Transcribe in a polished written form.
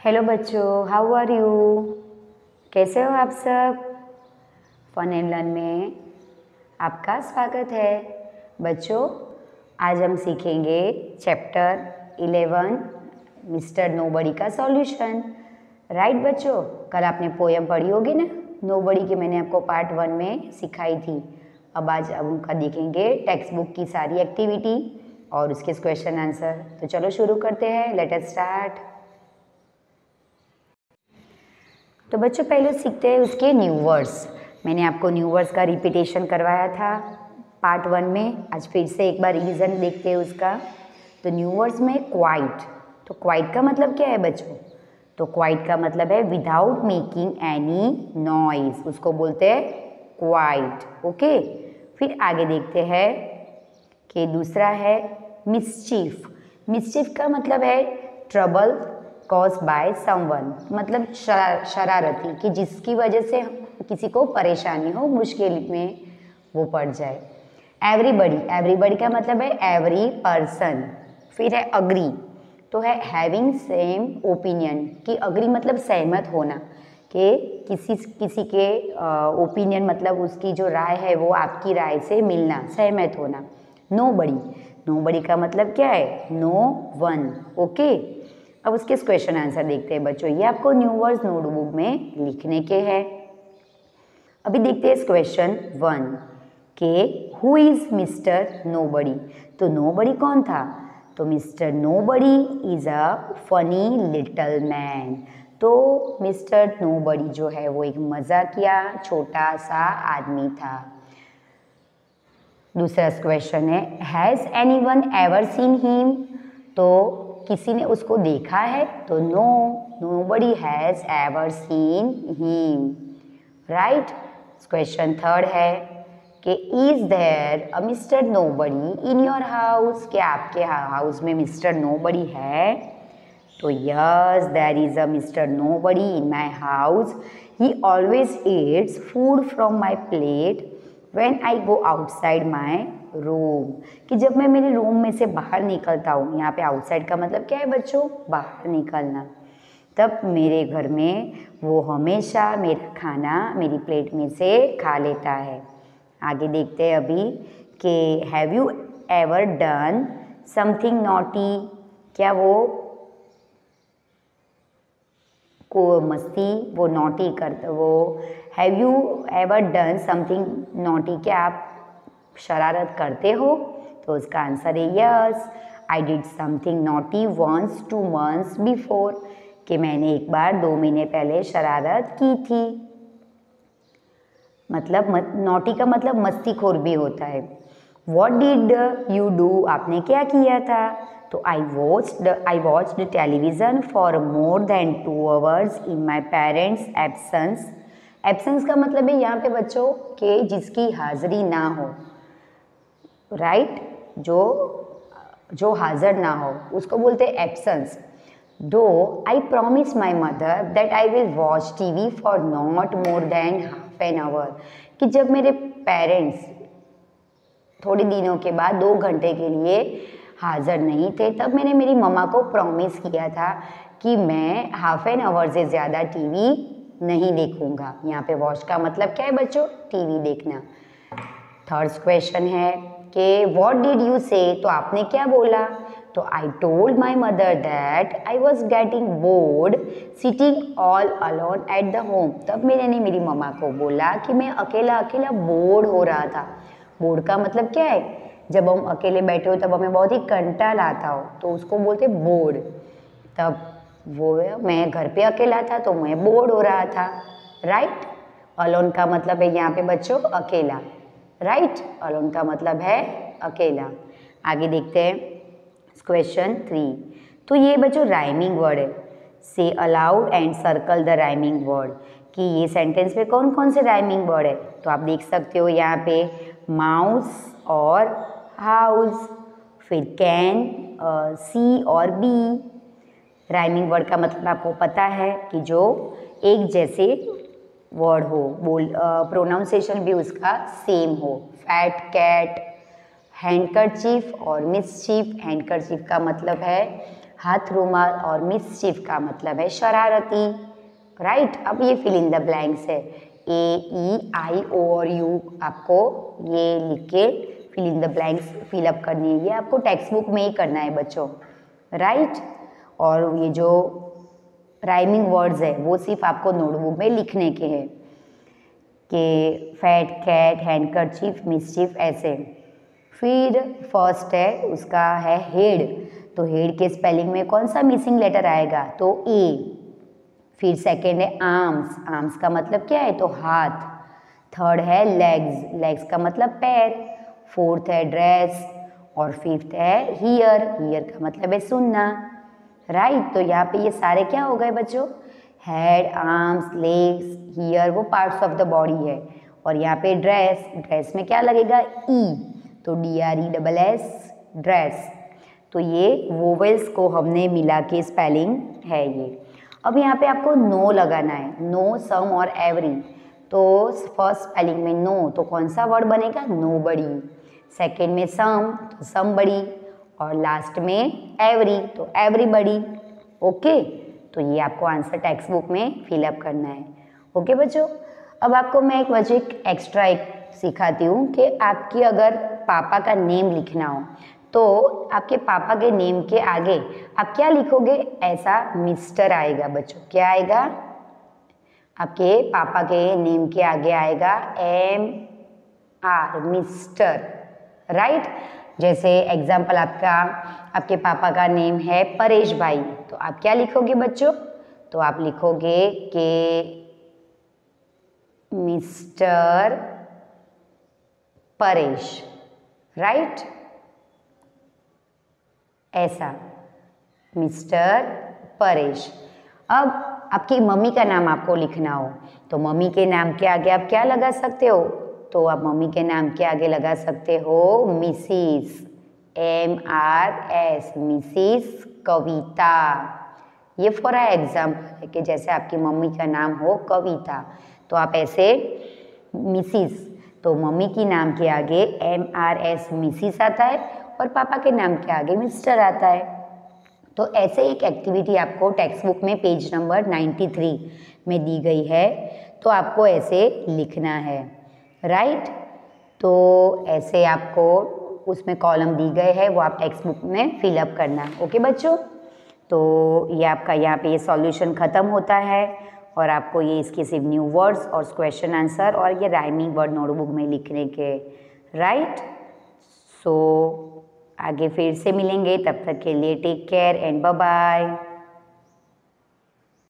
Hello बच्चों, how are you? कैसे हो आप सब? फन एंड लर्न में आपका स्वागत है। बच्चों, आज हम सीखेंगे चैप्टर 11 मिस्टर नोबडी का सॉल्यूशन। राइट बच्चों, कल आपने पोयम पढ़ी होगी ना, नोबडी की मैंने आपको पार्ट 1 में सिखाई थी। अब उनका देखेंगे टेक्स्ट बुक की सारी एक्टिविटी और उसके क्वेश्चन आंसर। तो चलो शुरू करते हैं, लेट अस स्टार्ट। तो बच्चों पहले सीखते हैं उसके न्यू वर्ड्स। मैंने आपको न्यू वर्ड्स का रिपीटेशन करवाया था पार्ट 1 में। आज फिर से एक बार रिवीजन देखते हैं उसका। तो न्यू वर्ड्स में क्वाइट। तो क्वाइट का मतलब क्या है बच्चों? तो क्वाइट का मतलब है विदाउट मेकिंग एनी नॉइज, उसको बोलते हैं क्वाइट। ओके, फिर आगे देखते हैं कि दूसरा है मिसचीफ। मिसचीफ का मतलब है ट्रबल कॉज बाय समवन, मतलब शरारती, कि जिसकी वजह से किसी को परेशानी हो, मुश्किल में वो पड़ जाए। एवरीबडी, एवरीबडी का मतलब है एवरी पर्सन। फिर है अग्री, तो है हैविंग सेम ओपिनियन, कि अग्री मतलब सहमत होना, कि किसी के ओपिनियन मतलब उसकी जो राय है वो आपकी राय से मिलना, सहमत होना। नोबडी, नोबडी का मतलब क्या है? No one. ओके, अब उसके क्वेश्चन आंसर देखते हैं बच्चों। ये आपको न्यू वर्ड्स नोटबुक में लिखने के हैं। अभी देखते हैं क्वेश्चन 1 के हु इज मिस्टर नोबडी। तो नोबडी कौन था? तो mister nobody is a funny little man. तो मिस्टर नोबडी जो है वो एक मजाकिया छोटा सा आदमी था। दूसरा क्वेश्चन है has anyone ever seen him. तो किसी ने उसको देखा है? तो no, nobody has ever seen him. Right. Question 3 है कि is there a mister nobody in your house. क्या आपके हाउस में मिस्टर नोबडी है? तो yes, there is a mister nobody in my house. He always eats food from my plate when I go outside my room. कि जब मैं मेरे room में से बाहर निकलता हूँ, यहाँ पे आउटसाइड का मतलब क्या है बच्चों? बाहर निकलना। तब मेरे घर में वो हमेशा मेरा खाना मेरी प्लेट में से खा लेता है। आगे देखते हैं अभी कि have you ever done something naughty. क्या वो को मस्ती, वो नॉटी करते, वो have you ever done something naughty, क्या आप शरारत करते हो? तो उसका आंसर है yes, I did something naughty once 2 months before, कि मैंने एक बार 2 महीने पहले शरारत की थी। मतलब नॉटी का मतलब मस्तीखोर भी होता है। वॉट डिड यू डू, आपने क्या किया था? तो I watched television for more than 2 hours in my parents absence. Absence का मतलब है यहाँ पे बच्चों के जिसकी हाजिरी ना हो। राइट, जो हाजिर ना हो उसको बोलते हैं एब्सेंस। दो I promise my mother that I will watch TV for not more than half an hour, कि जब मेरे पेरेंट्स थोड़े दिनों के बाद 2 घंटे के लिए हाजिर नहीं थे, तब मैंने मेरी मम्मा को प्रॉमिस किया था कि मैं हाफ एन आवर से ज़्यादा टीवी नहीं देखूंगा। यहाँ पे वॉच का मतलब क्या है बच्चों? टीवी देखना। थर्ड क्वेश्चन है कि व्हाट डिड यू से, तो आपने क्या बोला? तो I told my mother that I was getting bored sitting all alone at the home. तब मैंने मेरी मम्मा को बोला कि मैं अकेला अकेला बोर्ड हो रहा था। बोर्ड का मतलब क्या है? जब हम अकेले बैठे हो तब हमें बहुत ही कंटाल आता हो, तो उसको बोलते बोर्ड। तब वो मैं घर पे अकेला था तो मैं बोर्ड हो रहा था। राइट। अलोन का मतलब है यहाँ पे बच्चों अकेला। राइट, अलोन का मतलब है अकेला। आगे देखते हैं क्वेश्चन 3। तो ये बच्चों राइमिंग वर्ड है। से allowed and circle the rhyming word, कि ये सेंटेंस में कौन कौन से राइमिंग वर्ड है। तो आप देख सकते हो यहाँ पे माउस और हाउस, फिर कैन, सी और बी। राइमिंग वर्ड का मतलब आपको पता है कि जो एक जैसे वर्ड हो, प्रोनाउंसिएशन भी उसका सेम हो। फैट कैट, हैंडकरचीफ और मिसचीफ। हैंडकरचीफ का मतलब है हाथ रुमाल और मिसचिफ का मतलब है शरारती। राइट, अब ये फिल इन द ब्लैंक्स है, A E I O और U आपको ये लिख के fill in the blanks fill up करनी है। ये आपको टेक्स्ट बुक में ही करना है बच्चों। राइट, और ये जो राइमिंग वर्ड्स है वो सिर्फ आपको नोटबुक में लिखने के हैं कि फैट, कैट, हैंडकरचीफ, मिसचिफ ऐसे। फिर फर्स्ट है उसका है हेड, तो हेड के स्पेलिंग में कौन सा मिसिंग लेटर आएगा, तो ए। फिर सेकेंड है आर्म्स, आर्म्स का मतलब क्या है, तो हाथ। थर्ड है लेग्स, लेग्स का मतलब पैर। फोर्थ है ड्रेस और फिफ्थ है हियर, हियर का मतलब है सुनना। राइट, तो यहाँ पे ये सारे क्या हो गए बच्चों, हेड, आर्म्स, लेग्स, हियर वो पार्ट्स ऑफ द बॉडी है। और यहाँ पे ड्रेस, ड्रेस में क्या लगेगा, ई, तो DRESS ड्रेस। तो ये वोवेल्स को हमने मिला के स्पेलिंग है ये। अब यहाँ पे आपको नो लगाना है, नो, सम और एवरी। तो फर्स्ट स्पेलिंग में नो, तो कौन सा वर्ड बनेगा, नो बड़ी। सेकेंड में सम, तो सम बड़ी। और लास्ट में एवरी, तो एवरीबडी। ओके, तो ये आपको आंसर टेक्स्ट बुक में फिलअप करना है। ओके बच्चों, अब आपको मैं एक वजह एक्स्ट्रा एक सिखाती हूँ कि आपकी अगर पापा का नेम लिखना हो तो आपके पापा के नेम के आगे आप क्या लिखोगे, ऐसा मिस्टर आएगा बच्चों। क्या आएगा, आपके पापा के नेम के आगे आएगा MR, मिस्टर। राइट, जैसे एग्जाम्पल आपके पापा का नेम है परेश भाई, तो आप क्या लिखोगे बच्चों, तो आप लिखोगे कि मिस्टर परेश। राइट, ऐसा मिस्टर परेश। अब आपकी मम्मी का नाम आपको लिखना हो तो मम्मी के नाम के आगे आप क्या लगा सकते हो, तो आप मम्मी के नाम के आगे लगा सकते हो मिसिस, MRS, मिसिस कविता। ये फॉर एग्जाम्पल है कि जैसे आपकी मम्मी का नाम हो कविता तो आप ऐसे मिसिस, तो मम्मी की नाम के आगे MRS मिसिस आता है और पापा के नाम के आगे मिस्टर आता है। तो ऐसे एक एक्टिविटी आपको टेक्स्ट बुक में पेज नंबर 93 में दी गई है, तो आपको ऐसे लिखना है। राइट, तो ऐसे आपको उसमें कॉलम दी गए हैं वो आप टेक्स्ट बुक में फिलअप करना। ओके बच्चों, तो ये आपका यहाँ पे ये सॉल्यूशन ख़त्म होता है और आपको ये इसके सिर्फ न्यू वर्ड्स और क्वेश्चन आंसर और ये राइमिंग वर्ड नोटबुक में लिखने के। राइट, सो आगे फिर से मिलेंगे, तब तक के लिए take care and bye bye.